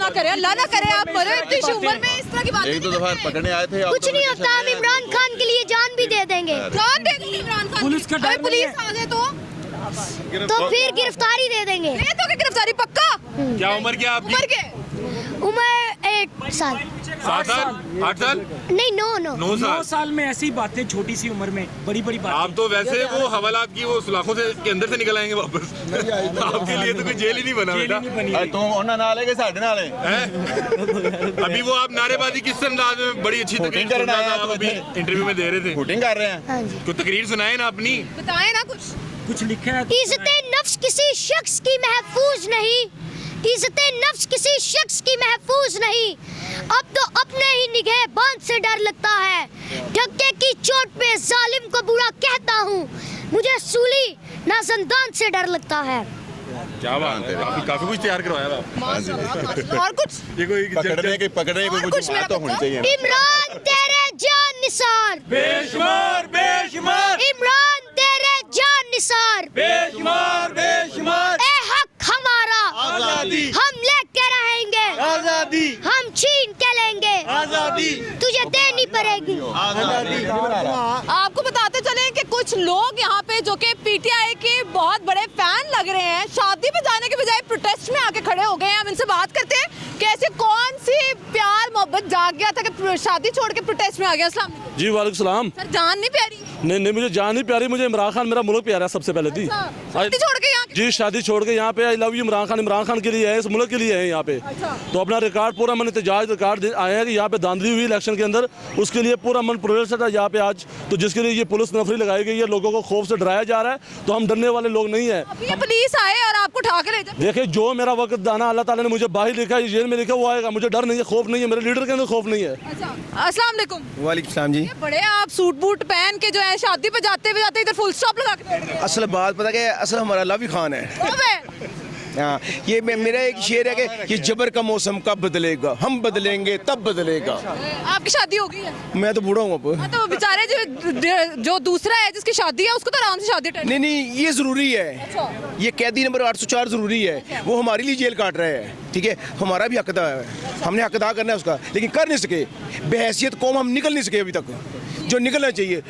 ना करे, अल्लाह ना करे आप मरो इतनी सी उम्र में, इस तरह की बातें एक दो दफा पकड़ने आए थे। कुछ नहीं होता, हम इमरान खान के लिए जान भी दे देंगे। जान दे देंगे इमरान खान, पुलिस का डर अरे पुलिस आ गए तो फिर गिरफ्तारी दे देंगे। दे दोगे गिरफ्तारी पक्का? क्या उम्र क्या आपकी? उम्र के उम्र 8 साल 7 साल 8 साल नहीं 9 9 9 साल। साल में ऐसी बातें छोटी सी उम्र में बड़ी बड़ी बातें। आप तो वैसे वो हवालात की वो सुलाखों से के अंदर से निकल आएंगे वापस। आपके लिए तो कोई जेल ही नहीं बना जेल बेटा। ही नहीं बनी हुई। तुम उन्होंने नाले के साढ़े नाले हैं? अभी वो आप नारेबाजी किस अंदाज में बड़ी अच्छी तकरीर शूटिंग करना सुन रहा है था, तो आप अभी इंटरव्यू में दे रहे थे। शूटिंग कर रहे हैं। हाँ जी। कोई तकरीर सुनाए ना अपनी। बताए ना कुछ लिखा है। इज्जत नफ्स किसी शख्स की महफूज नहीं, इज्जत नफ्स किसी शख्स की महफूज नहीं। अब तो अपने ही निगहबान से डर लगता है, धक्के की चोट पे जालिम को बुरा कहता हूँ। मुझे सूली ना जिंदान से डर लगता है। क्या बात है, काफी कुछ तैयार करवाया था। और कुछ ये कोई पकड़ने की और कुछ मेरा तो होनी चाहिए। इमरान तेरे जान निसार, बेशुमार बेशुमार इमरान तेरे जान निसार, बेशुमार बेशुमार ए हक हमारा आजादी हम लेके रहेंगे, आजादी हम छीन के लेंगे, आजादी तुझे देनी पड़ेगी। आपको बताते चले कि कुछ लोग यहाँ पे जो कि पीटीआई के बहुत बड़े फैन लग रहे हैं, शादी पे जाने के बजाय प्रोटेस्ट में आके खड़े हो गए हैं। हम इनसे बात करते हैं कि ऐसे कौन सी प्यार मोहब्बत जाग गया था कि शादी छोड़ के प्रोटेस्ट में आ गया। अस्सलाम वालेकुम। जी वालेकुम सलाम। सर जान नहीं प्यारी? नहीं मुझे जान नहीं प्यारी, मुझे इमरान खान मेरा मुल्क प्यारा है सबसे पहले थी। शादी छोड़ के यहाँ जी शादी छोड़ के यहाँ पे I love you Imran Khan के लिए है, इस मुल्क के लिए है यहाँ पे। तो अपना रिकॉर्ड पूरा मन एहतजाज रिकॉर्ड आए हैं कि यहाँ पे धांधली हुई इलेक्शन के अंदर, उसके लिए पूरा मन प्रोटेस्ट था यहाँ पे आज। तो जिसके लिए ये पुलिस नफरी लगाई गई है, लोगों को खौफ से डराया जा रहा है। तो हम डरने वाले लोग नहीं है। ये पुलिस आए और आपको उठा के ले जाए। देखिए जो मेरा वक्त दाना अल्लाह ताला ने मुझे बाहर लिखा है, जेल में लिखा वो आएगा। मुझे डर नहीं है, खौफ नहीं है, मेरे लीडर के अंदर खौफ नहीं है। अस्सलाम वालेकुम। वालेकुम सलाम जी। ये बड़े आप सूट बूट पहन के जो है शादी पे जाते इधर फुल स्टॉप लगा के बैठ गए। असल बात पता क्या है, असल हमारा लव ही खान है। कब है? हाँ, ये मेरा एक शेर है कि ये जबर का मौसम कब बदलेगा, हम बदलेंगे तब बदलेगा। आपकी शादी हो गई है? मैं तो बूढ़ा हूँ अब। हाँ, तो बेचारे जो दूसरा है जिसकी शादी है उसको तो आराम से शादी अटेंड। नहीं ये ज़रूरी है, ये कैदी नंबर 804 ज़रूरी है। वो हमारे लिए जेल काट रहे हैं, ठीक है, हमारा भी हक अदा है, हमने हक अदा करना है उसका, लेकिन कर नहीं सके। बहैसियत कौम हम निकल नहीं सके अभी तक, जो निकलना चाहिए।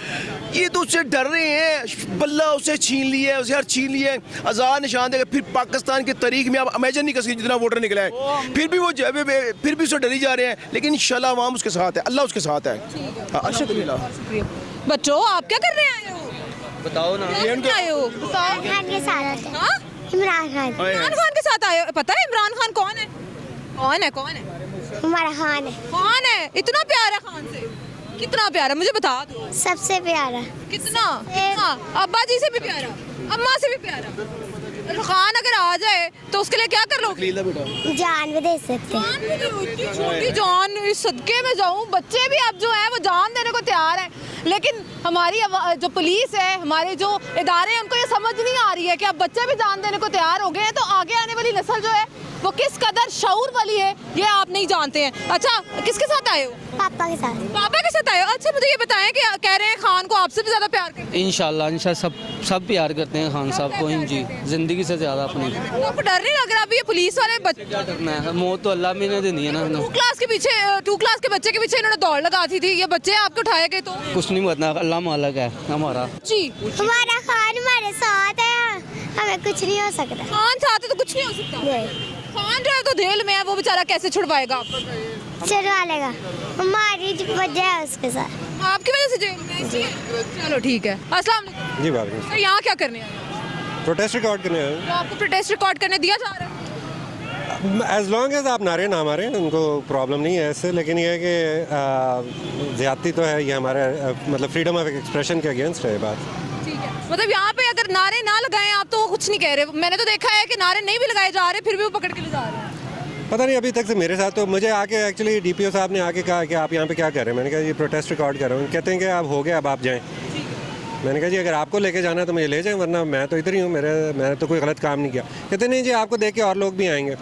ये तो उससे डर रहे हैं, बल्ला उसे छीन लिया है, उसे हर छीन लिया है, आज़ाद निशान देगा। फिर पाकिस्तान की तारीख में आप इमेजिन नहीं कर सकते जितना वोटर निकला है, फिर भी उससे डरी जा रहे हैं। लेकिन इंशाल्लाह अवाम उसके साथ है, अल्लाह उसके साथ है। बच्चों आप क्या कर रहे हैं? बताओ ना। आए हो बताओ। खान के साथ हाँ? इमरान खान, इमरान खान के साथ आए हो? पता है इमरान खान कौन है? कौन है? हमारा खान है, कौन है? इतना प्यार है खान से? कितना प्यारा मुझे बता दो। सबसे प्यारा। कितना? अब्बा जी से भी प्यारा, अम्मा से भी प्यारा। खान अगर आ जाए तो उसके लिए क्या कर लोगे? जान भी दे सकते हैं। जान भी दो, इतनी छोटी जान, इस सदके में जाऊं। बच्चे भी अब जो है वो जान देने को तैयार हैं, लेकिन हमारी जो पुलिस है, हमारे जो इदारे हैं, उनको ये समझ नहीं आ रही है कि अब बच्चे भी जान देने को तैयार हो गए हैं। तो आगे आने वाली नस्ल जो है वो किस कदर शऊर वाली है ये आप नहीं जानते हैं। अच्छा किसके साथ आए हो? पापा के साथ। पापा के साथ आए हो? अच्छा मुझे ये बताएं कि कह रहे हैं खान को आपसे भी ज्यादा प्यार करते इंशाल्लाह सब प्यार करते हैं खान साहब को ही जी, जिंदगी से ज्यादा अपनी। हैं। आपको डर नहीं लग रहा? अभी ये पुलिस वाले डरना है, मौत तो अल्लाह में ने देनी है ना। 2 क्लास के बच्चे के पीछे इन्होंने दौड़ लगा थी। ये बच्चे आपके उठाए गए तो कुछ नहीं बताना, अल्लाह मालिक है हमारा जी। हमारा खान हमारे साथ है, हमें कुछ नहीं हो सकता। खान साथ है तो कुछ नहीं हो सकता। खान जो है तो जेल में है, वो बेचारा कैसे छुड़वाएगा आपको? चलवा लेगा, हमारी वजह है उसके साथ। आपकी वजह से जेल में? चलो ठीक है। अस्सलाम वालेकुम। जी वालेकुम। सर यहाँ क्या करने आए? प्रोटेस्ट रिकॉर्ड करने आए तो आपको प्रोटेस्ट रिकॉर्ड करने दिया जा रहा है? एज लॉन्ग एज आप नारे ना मारें, उनको प्रॉब्लम नहीं है इससे। लेकिन ये है कि ज़्यादती तो है, ये हमारे मतलब फ्रीडम ऑफ एक्सप्रेशन के अगेंस्ट है ये बात। ठीक है, मतलब यहाँ पे अगर नारे ना लगाएं आप तो वो कुछ नहीं कह रहे। मैंने तो देखा है कि नारे नहीं भी लगाए जा रहे, फिर भी वो पकड़ के ले जा रहे हैं। पता नहीं अभी तक से मेरे साथ तो मुझे आके एक्चुअली डीपीओ साहब ने आके कहा कि आप यहाँ पे क्या कर रहे हैं। मैंने कहा ये प्रोटेस्ट रिकॉर्ड कर रहा हूँ। कहते हैं कि अब हो गया, अब आप जाएँ। मैंने कहा जी अगर आपको लेके जाना है तो मुझे ले जाएं, वरना मैं तो इधर ही हूँ, मैंने तो कोई गलत काम नहीं किया। कहते नहीं जी आपको देख के और लोग भी आएंगे।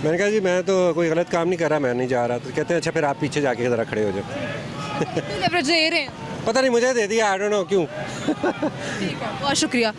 मैंने कहा जी मैं तो कोई गलत काम नहीं कर रहा, मैं नहीं जा रहा। तो कहते हैं अच्छा फिर आप पीछे जाके ज़रा खड़े हो जाओ। दे रहे हैं। पता नहीं मुझे दे दिया, आई डोंट नो क्यों। ठीक है, बहुत शुक्रिया।